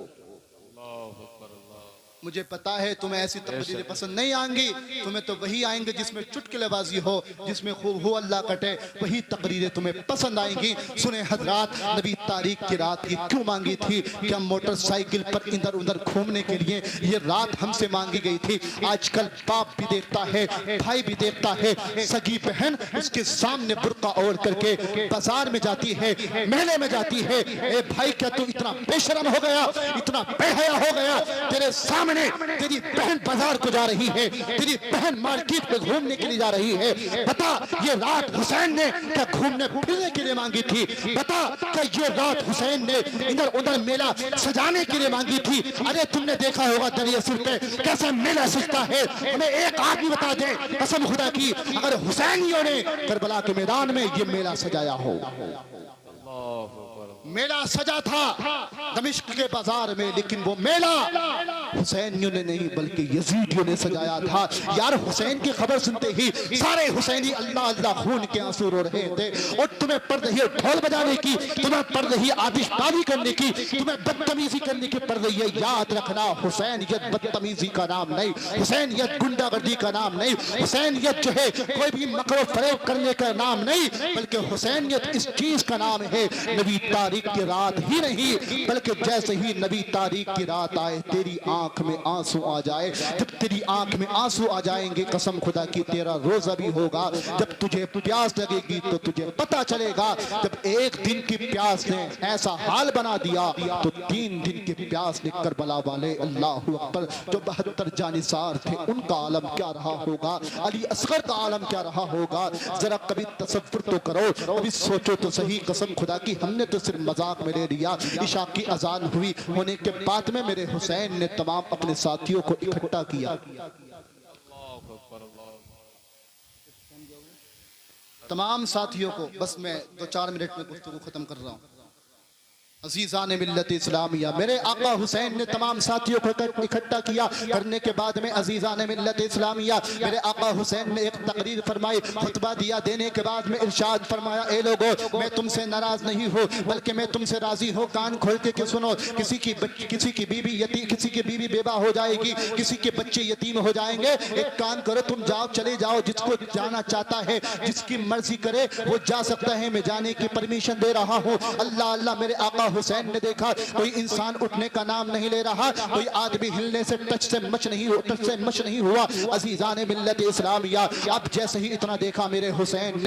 S1: मुझे पता है तुम्हें ऐसी तकरीरें पसंद नहीं आएंगी, तुम्हें तो वही आएंगे जिसमें चुटकुलेबाजी हो, जिसमें खूब हो अल्लाह कटे, वही तकरीरें तुम्हें पसंद आएंगी। सुने हजरात, नबी तारीख की रात की क्यों मांगी थी? क्या मोटरसाइकिल पर इधर उधर घूमने के लिए ये रात हमसे मांगी गई थी? आजकल बाप भी देखता है, भाई भी देखता है, सगी बहन उसके सामने बुर्का ओढ़ करके बाजार में जाती है, मेले में जाती है। ए भाई, क्या तू इतना बेशरम हो गया, इतना बेहया हो गया? तेरे सामने तेरी बहन बाजार को जा रही है, तेरी बहन मार्केट में घूमने के लिए जा रही है। बता, ये रात हुसैन ने क्या घूमने फिरने के लिए मांगी थी? बता, क्या ये रात हुसैन ने इधर उधर मेला सजाने के लिए मांगी थी? अरे तुमने देखा होगा दरिया सिर पे कैसे मेला सजता है। हमें एक आदमी बता दे, कसम खुदा की, अगर हुसैनियों ने करबला के मैदान में ये मेला सजाया हो। मेला सजा था दमिश्क के बाजार में, लेकिन वो मेला हुसैनियों ने नहीं बल्कि यजीदियों ने सजाया था। यार, हुसैन की खबर सुनते ही सारे हुसैनी अल्लाह अल्लाह खून के आंसू रो रहे थे। और तुम्हें पड़ रही है ढोल बजाने की, तुम्हें पड़ रही है आतिशबाजी करने की, तुम्हें बदतमीजी करने की पड़ रही है। याद रखना, हुसैनियत बदतमीजी का नाम नहीं, हुसैनियत गुंडागर्दी का नाम नहीं, हुसैनियत जो है कोई भी मकरो फरेब करने का नाम नहीं, बल्कि हुसैनियत इस चीज का नाम है, नबी तारीख की रात ही नहीं, बल्कि जैसे ही नबी तारीख की रात आए, तेरी आंख में आंसू आ जाए। जब तेरी आंख में आंसू आ जाएंगे, कसम खुदा की तेरा रोजा भी होगा। जब तुझे प्यास लगेगी तो तुझे पता चलेगा, जब एक दिन की प्यास ने ऐसा हाल बना दिया तो 3 दिन की प्यास ने करबला वाले, अल्लाह अकबर, जो 72 जानिसार थे उनका आलम क्या रहा होगा, अली असगर का आलम क्या रहा होगा। जरा कभी तसव्वुर तो करो, कभी सोचो तो सही। कसम खुदा की, हमने तो सिर्फ मजाक में ले लिया। इशा की अजान हुई होने के बाद में मेरे हुसैन ने तमाम अपने साथियों को इकट्ठा किया। तमाम साथियों को, बस मैं 2-4 मिनट में गुफ्तगू खत्म कर रहा हूँ। अजीज़ान मिल्लत इस्लामिया, मेरे आका हुसैन ने तमाम साथियों को इकट्ठा किया। करने के बाद में अजीज़ान मिल्लत इस्लामिया, मेरे आका हुसैन ने एक तकरीर फरमाई, खुतबा दिया। देने के बाद में इरशाद फरमाया, ए लोगों, मैं तुमसे नाराज नहीं हूँ, बल्कि मैं तुमसे राजी हूँ। कान खोल के सुनो। किसी की बीवी यतीम, किसी की बीवी बेवा हो जाएगी, किसी के बच्चे यतीम हो जाएंगे। एक काम करो, तुम जाओ, चले जाओ, जिसको जाना चाहता है, जिसकी मर्जी करे वो जा सकता है। मैं जाने की परमिशन दे रहा हूँ। अल्लाह अल्लाह, मेरे आका हुसैन ने देखा कोई इंसान उठने का नाम नहीं ले रहा, कोई आदमी हिलने से टच से मच नहीं हुआ। अजीज़ान मिल्लत इस्लामिया, अब जैसे ही इतना देखा मेरे हुसैन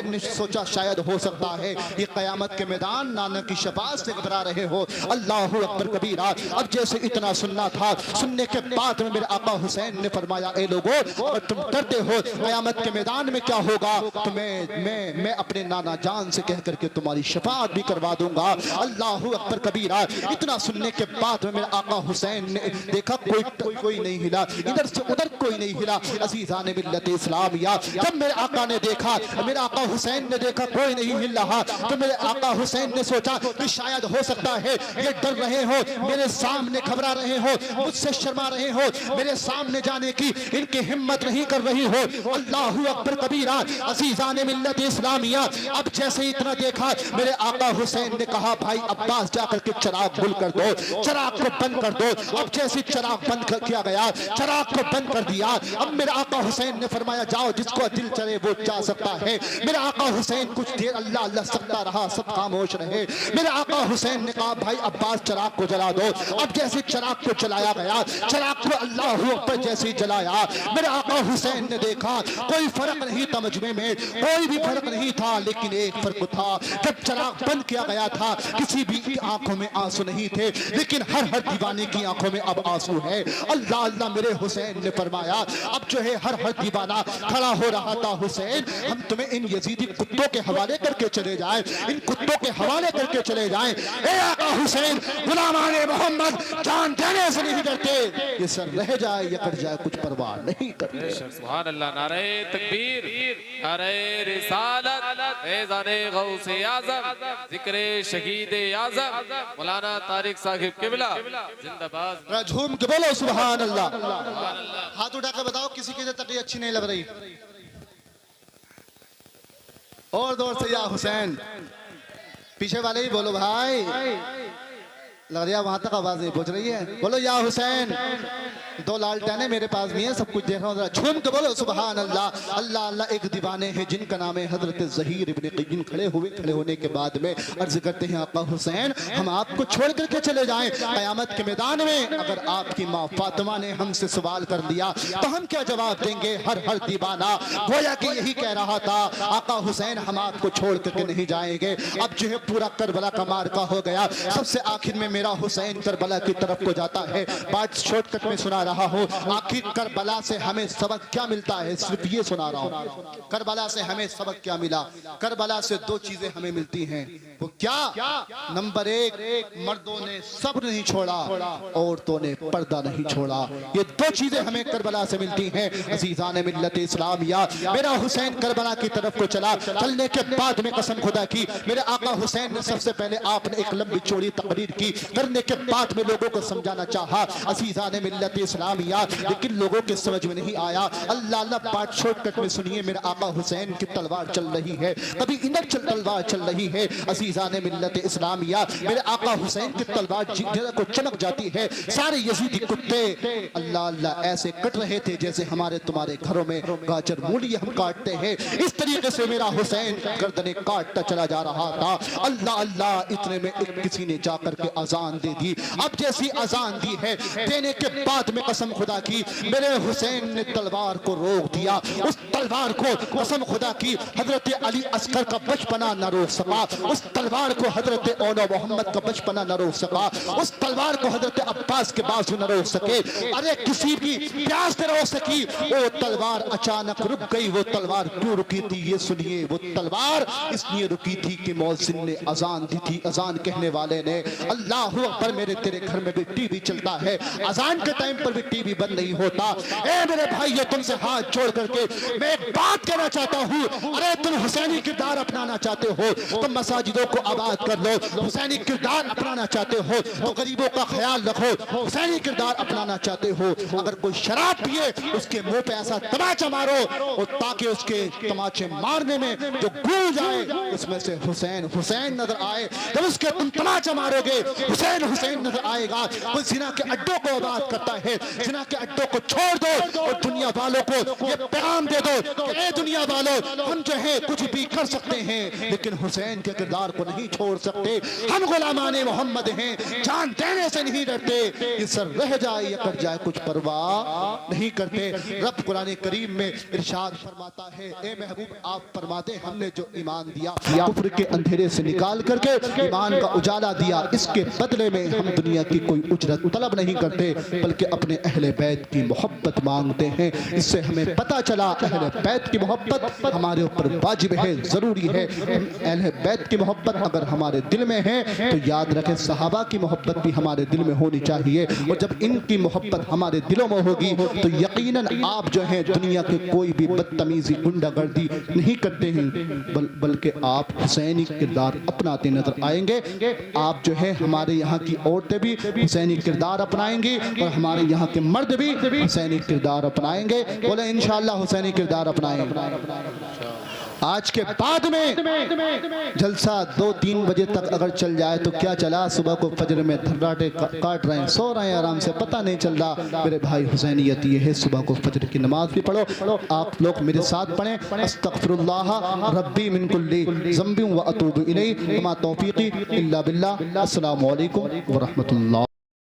S1: ने सोचा शायद हो सकता है ये क़यामत के मैदान नाना की शफाअत से घबरा रहे हो। अल्लाहु अकबर कबीरा। अब जैसे इतना सुनना था, सुनने के बाद में मेरे आका हुसैन ने फरमाया, ए लोगों, अगर तुम डरते हो क़यामत के मैदान में क्या होगा, तो मैं अपने नाना जान से कह करके तुम्हारी शफाअत भी करवा दूंगा। अल्लाहु अकबर कबीरा। इतना सुनने के बाद में मेरे आका हुसैन ने देखा कोई नहीं हिला, इधर से उधर कोई नहीं हिला। अजीज़ान मिल्लत इस्लामिया, जब मेरे आका ने देखा, मेरे आका हुसैन ने देखा कोई नहीं हिल रहा, तो मेरे आका हुसैन ने सोचा कि शायद हो सकता है ये डर रहे हो, मेरे सामने घबरा रहे हो, मुझसे शर्मा रहे हो, मेरे सामने जाने की इनकी हिम्मत नहीं कर रही हो। अल्लाहु अकबर कबीरा। अजीज़ान मिल्लत इस्लामिया, अब जैसे इतना देखा, मेरे आका हुसैन ने कहा, भाई अब्बास जाकर के चराग गुल कर दो, चराग को बंद कर दो। अब जैसे चराग बंद किया गया, चराग को बंद कर दिया। अब मेरे आका हुसैन ने फरमाया, जाओ, जिसको दिल चले वो जा सकता है। मेरे आका हुसैन कुछ देर अल्लाह अल्लाह सकता रहा, सब खामोश रहे। मेरे आका हुसैन ने कहा, भाई अब्बास चराग को जला दो। अब जैसे चराग को जलाया गया, चराग को अल्लाह अकबर जैसे जलाया, मेरे आका
S3: आका हुसैन ने देखा कोई फर्क नहीं था मजमे में, कोई भी फर्क नहीं था, लेकिन एक फर्क था, जब चराग बंद किया गया था किसी भी की आंखों में आंसू नहीं थे, लेकिन हर दीवाने की आंखों में अब आंसू है। अल्लाह अल्लाह मेरे हुसैन ने फरमाया, अब जो है हर दीवाना खड़ा हो रहा था, हुसैन हम तुम्हें इन यजीदी कुत्तों के हवाले करके चले जाएं, इन कुत्तों के हवाले करके चले जाएं। ए आका हुसैन, गुलामाने मोहम्मद जान देने से नहीं डरते, ये सर रह जाए या कट जाए कुछ परवाह नहीं करते।
S2: सुभान अल्लाह। नारे तकबीर, नारे रिसालत, फैज़ाने गौसे आज़म, जिक्रे शहीदे आज़म मौलाना तारिक साहिब किबला जिंदाबाद।
S3: झूम के बोलो सुभान अल्लाह।
S1: हाथ उठा के बताओ किसी की तकरीर अच्छी नहीं लग रही, और जोर से या हुसैन। पीछे वाले ही बोलो भाई, लग रहा है वहां तक आवाज नहीं पहुंच रही है, बोलो या हुसैन। दो लालटेने मेरे पास भी हैं, सब कुछ देख रहा हूँ, झूम के बोलो सुभान अल्लाह। अल्लाह अल्लाह एक दीवाने हैं जिनका नाम है हजरत ज़हीर इब्न क़य्यिम। खड़े होने के बाद में अर्ज करते हैं, आका हुसैन हम आपको छोड़ करके चले जाएं क़यामत के मैदान में, अगर आपकी माँ फातिमा ने हमसे सवाल कर दिया तो हम क्या जवाब देंगे। हर दीवाना गोया कि यही कह रहा था, आका हुसैन हम आपको छोड़ करके नहीं जाएंगे। अब जो है पूरा करबला का मार्का हो गया, सबसे आखिर में मेरा हुसैन करबला की तरफ को जाता है। बात शॉर्टकट में सुना रहा हूँ, आखिर करबला से हमें सबक क्या मिलता है, सिर्फ ये सुना रहा हूँ। करबला से हमें सबक क्या मिला, करबला से दो चीजें हमें मिलती हैं, वो क्या। नंबर एक, मर्दों ने सब्र नहीं छोड़ा, औरतों ने पर्दा नहीं छोड़ा। ये दो चीजें हमें करबला से मिलती हैं। अज़ीज़ान मिल्लत इस्लामिया, मेरा हुसैन करबला की तरफ को चला, चलने के बाद में कसम खुदा की मेरे आका हुसैन ने सबसे पहले आपने एक लंबी चौड़ी तकरीर की, करने के बाद में लोगों को समझाना चाहा अज़ीज़ान मिल्लत इस्लामिया, लेकिन लोगों के समझ में नहीं आया। अल्लाह अल्लाह बात शॉर्टकट में सुनिए, मेरे आका हुसैन की तलवार चल रही है, कभी इधर तलवार चल रही है। अज़ीज़ान मिल्लत इस्लामिया, मेरे आका हुसैन की तलवार को चमक जाती है। सारे यजीदी कुत्ते अल्लाह अल्लाह ऐसे कट रहे थे जैसे हमारे तुम्हारे घरों में गाजर मूली हम काटते हैं, इस तरीके से मेरा हुसैन गर्दनें काटता चला जा रहा था। अल्लाह अल्लाह इतने में एक किसी ने जाकर के अजान दे दी। अब जैसी अजान दी है, देने के बाद में कसम खुदा की मेरे हुसैन ने तलवार को रोक दिया। उस तलवार को कसम खुदा की हजरत अली अस्कर का बचपना न रोक सका, उस तलवार को हजरत औला मोहम्मद का बचपना न रोक सका, उस तलवार को हजरत अब्बास के बाजू न रोक सके, अरे किसी की प्यास न रोक सकी। वो तलवार अचानक रुक गई। वो तलवार क्यों रुकी थी ये सुनिए। वो तलवार इसलिए रुकी थी कि मौज़िन ने अजान दी थी। अजान कहने वाले ने अल्लाहु अकबर, मेरे तेरे घर में भी टीवी चलता है, अजान के टाइम पर भी टीवी बंद नहीं होता। ए मेरे भाई, ये तुमसे हाथ जोड़ करके मैं एक बात कहना चाहता हूँ, अरे तुम हुसैनी किरदार अपनाना चाहते हो तो मसाजिदों को आबाद कर लो, हुसैनी किरदार अपनाना चाहते हो तो गरीबों का ख्याल रखो, हुसैनी किरदार अपनाना चाहते हो अगर कोई शराब पिए उसके मुंह पे ऐसा तमाचा मारो और ताकि उसके तमाचे मारने में जो गूंज आए उसमें से हुसैन हुसैन नजर आए। जब उसके तुम तमाचा मारोगे हुसैन हुसैन नजर आएगा। कोई जिना के अड्डों को आबाद करता है, जिना के अड्डों को छोड़ दो और दुनिया वालों को ये पैगाम दे दो कि ए दुनिया वालों, हम जो है कुछ भी कर सकते हैं लेकिन हुसैन के किरदार को नहीं छोड़ सकते। हम गुलामाने मोहम्मद हैं, जान देने से नहीं डरते, ये सर रह जाए या कट जाए कुछ परवाह नहीं करते। रब कुरान करीम में इरशाद फरमाता है, ए महबूब आप फरमाते हमने जो ईमान दिया कुफ्र के अंधेरे से निकाल करके ईमान का उजाला दिया, इसके बदले में हम दुनिया की कोई उजरत तलब नहीं करते बल्कि अपने अहले बैत की मोहब्बत मांगते हैं। इससे हमें पता चला अहले बैत की मोहब्बत हमारे ऊपर वाजिब है, जरूरी है। अहले बैत की मोहब्बत अगर हमारे दिल में है तो याद रखें सहाबा की मोहब्बत भी हमारे दिल में होनी चाहिए, और जब इनकी मोहब्बत हमारे दिलों में होगी तो यकीनन आप जो है दुनिया के कोई भी बदतमीजी गुंडागर्दी नहीं करते हैं बल्कि आप हुसैनी किरदार अपनाते नजर आएंगे। आप जो है हमारे यहाँ की औरतें भी हुसैनी किरदार अपनाएंगी और हमारे यहाँ के मर्द भी हुसैनी किरदार अपनाएंगे। बोले इंशाअल्लाह हुसैनी किरदार अपनाएंगे। आज के बाद में जलसा 2-3 बजे तक अगर चल जाए तो क्या चला, सुबह को फजर में धर्राटे काट रहे हैं, सो रहे हैं आराम से, पता नहीं चल रहा। मेरे भाई हुसैनियत ये है, सुबह को फजर की नमाज भी पढ़ो। आप लोग मेरे साथ पढ़ें, अस्तगफिरुल्लाह रब्बी मिन कुल्ली ज़ंबिन व अतूबु इलैहि, वमा तौफीकी इल्ला बिल्लाह। अस्सलामु अलैकुम व रहमतुल्लाह।